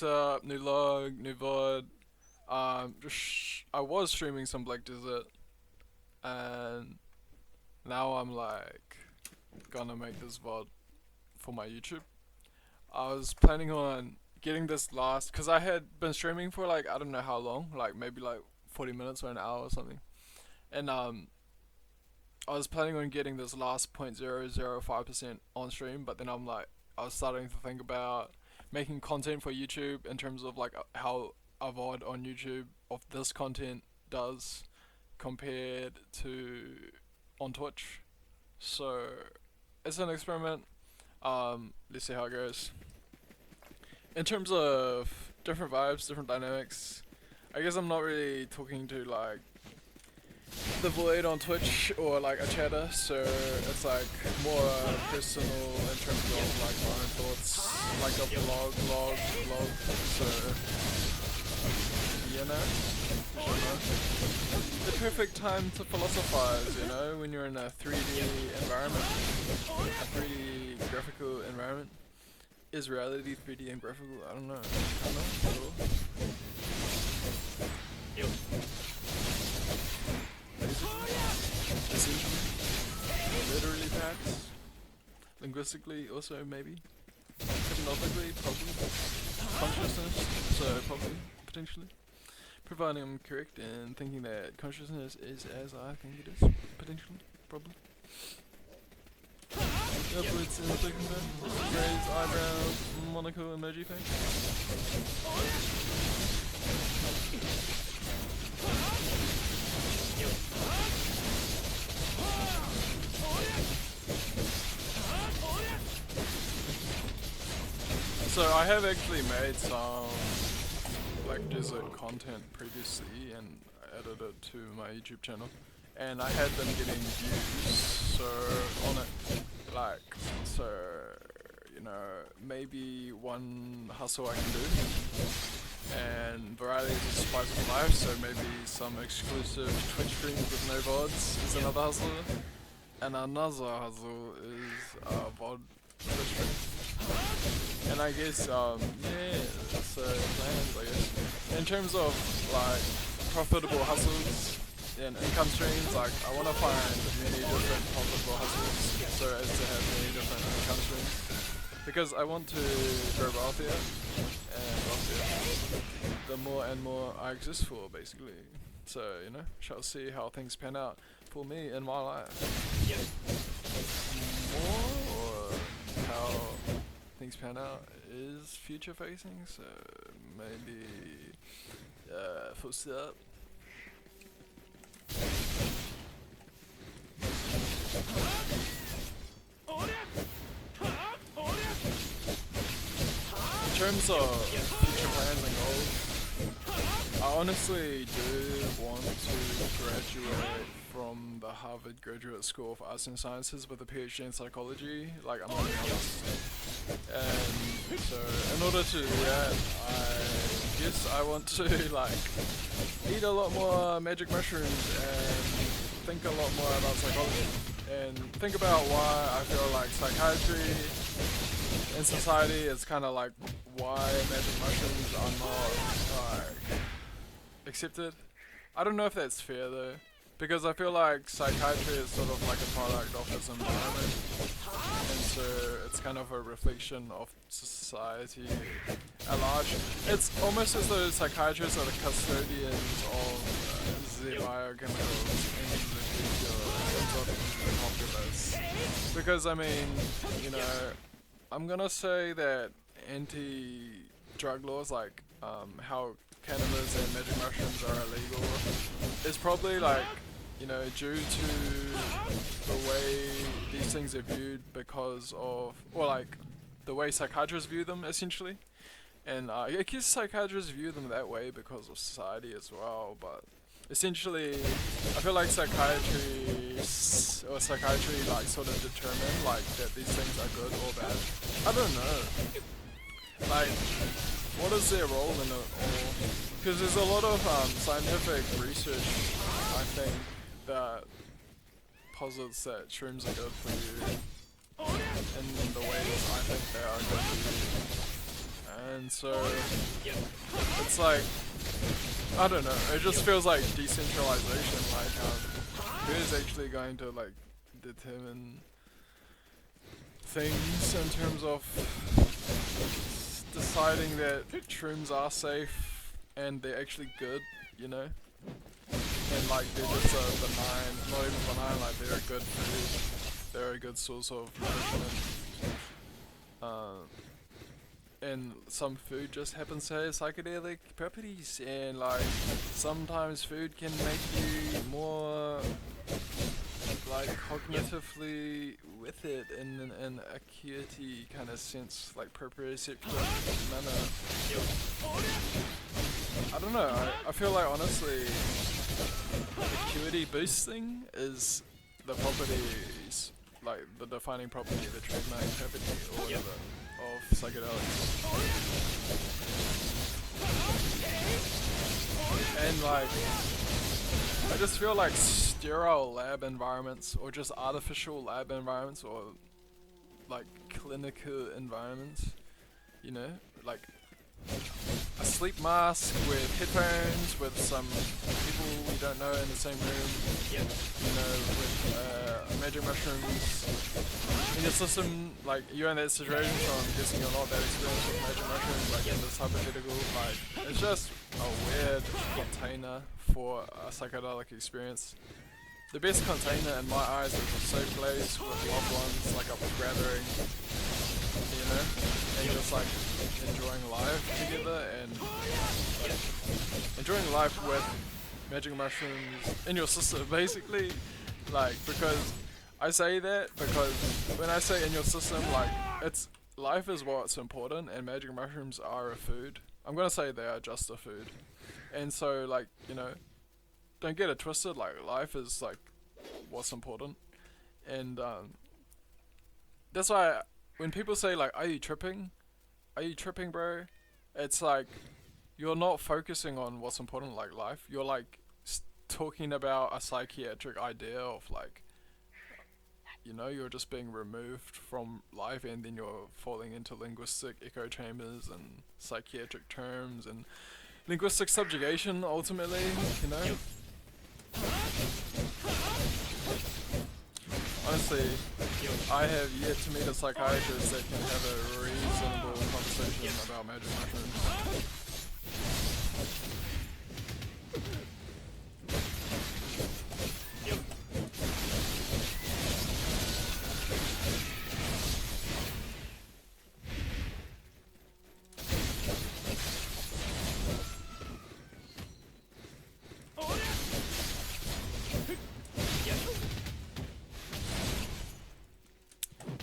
setup, new log, new VOD. I was streaming some Black Desert, and now I'm like gonna make this VOD for my YouTube. I was planning on getting this last, cause I had been streaming for like I don't know how long, like maybe like 40 minutes or an hour or something, and I was planning on getting this last 0.005% on stream, but then I was starting to think about making content for YouTube in terms of like how a VOD on YouTube of this content does compared to on Twitch. So it's an experiment. Let's see how it goes. In terms of different vibes, different dynamics, I guess I'm not really talking to like the void on Twitch or like a chatter, so it's like more personal in terms of like my own thoughts, like a vlog. So you know, the perfect time to philosophize, you know, when you're in a 3D environment, a 3D graphical environment. Is reality 3D and graphical? I don't know. I don't know at all. Essentially, literally perhaps, linguistically also maybe, hypnotically probably, consciousness so probably, potentially, providing I'm correct in thinking that consciousness is as I think it is, potentially, probably. Upwards in the second bed, raised eyebrows, Monaco emoji face. So I have actually made some Black Desert content previously and added it to my YouTube channel, and I had been getting views so on it, like, so you know, maybe one hustle I can do, and variety is the spice of life, so maybe some exclusive Twitch streams with no VODs is another hustle, and another hustle is VOD Twitch stream. And I guess, yeah, so plans, I guess. In terms of, like, profitable hustles and income streams, like, I want to find many different profitable hustles so as to have many different income streams. Because I want to grow wealthier, and wealthier the more and more I exist for, basically. So, you know, shall see how things pan out for me in my life. More, or how things pan out is future facing, so maybe full step. In terms of future plans and goals, I honestly do want to graduate from the Harvard Graduate School of Arts and Sciences with a PhD in psychology, like I'm being honest. And so in order to do that, I guess I want to like eat a lot more magic mushrooms and think a lot more about psychology and think about why I feel like psychiatry in society is kind of like why magic mushrooms are not like accepted. I don't know if that's fair though, because I feel like psychiatry is sort of like a product of its environment, and so it's kind of a reflection of society at large. It's almost as though psychiatrists are the custodians of the biochemicals in the populace. Because I mean, you know, I'm gonna say that anti-drug laws, like how cannabis and magic mushrooms are illegal, is probably like, you know, due to the way these things are viewed because of, or like the way psychiatrists view them essentially. And I guess psychiatrists view them that way because of society as well, but essentially I feel like psychiatry like sort of determine like that these things are good or bad. I don't know. Like, what is their role in it all? Because there's a lot of scientific research, I think, that posits that shrooms are good for you in the ways I think they are good for you. and so it's like, I don't know, it just feels like decentralization, like who is actually going to like determine things in terms of deciding that shrooms are safe and they're actually good, you know? And like they're just a benign, not even benign, like they're a good food, they're a good source of nourishment. And some food just happens to have psychedelic properties, and like sometimes food can make you more like cognitively with it in an acuity kind of sense, like proprioceptive manner. I don't know, I feel like honestly acuity boosting is the properties, like the defining property, the trademark property or whatever of psychedelics. And like I just feel like sterile lab environments or just artificial lab environments or like clinical environments, you know, like a sleep mask with headphones with some people we don't know in the same room, you know, with magic mushrooms in your system, like you're in that situation, so I'm guessing you're not that experienced with magic mushrooms, like in this hypothetical, like it's just a weird container for a psychedelic experience. The best container in my eyes is a safe place with loved ones, like a gathering, you know, and just like enjoying life together and like enjoying life with magic mushrooms in your system, basically. Like, because I say that because when I say in your system, like it's life is what's important, and magic mushrooms are a food. I'm gonna say they are just a food, and so like, you know, don't get it twisted. Like life is like what's important, and that's why when people say like, "Are you tripping? Are you tripping, bro?" It's like you're not focusing on what's important, like life. You're like talking about a psychiatric idea of like, you know, you're just being removed from life, and then you're falling into linguistic echo chambers and psychiatric terms and linguistic subjugation. Ultimately, you know. Honestly, I have yet to meet a psychiatrist that can have a reasonable conversation about magic mushrooms.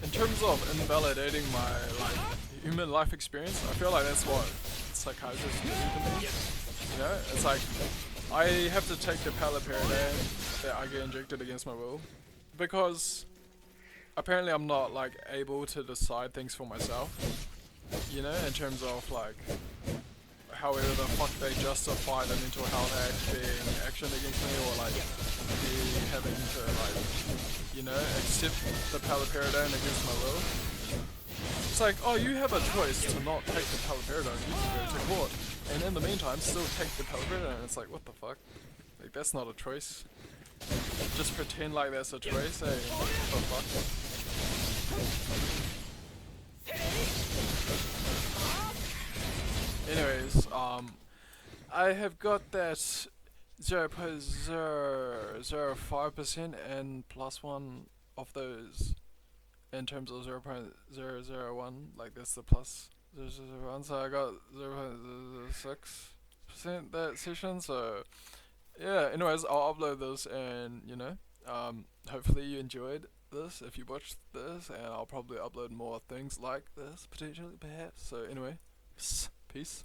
In terms of invalidating my like human life experience, I feel like that's what psychiatrists do to me. You know, it's like I have to take the paliperidine that I get injected against my will because apparently I'm not like able to decide things for myself. You know, in terms of like however the fuck they justify the mental health act being action against me, or like me having to like, you know, accept the paliperidine against my will. It's like, oh, you have a choice to not take the paliperidine, you can go to court, and in the meantime still take the paliperidine. It's like, what the fuck? Like, that's not a choice. Just pretend like that's a choice, hey, what the fuck? Anyways, I have got that 0.005% and plus one of those in terms of 0.001, like that's the plus 0.001, so I got 0.06% that session, so yeah, anyways, I'll upload this and, you know, hopefully you enjoyed this if you watched this, and I'll probably upload more things like this, potentially, perhaps, so anyway, peace.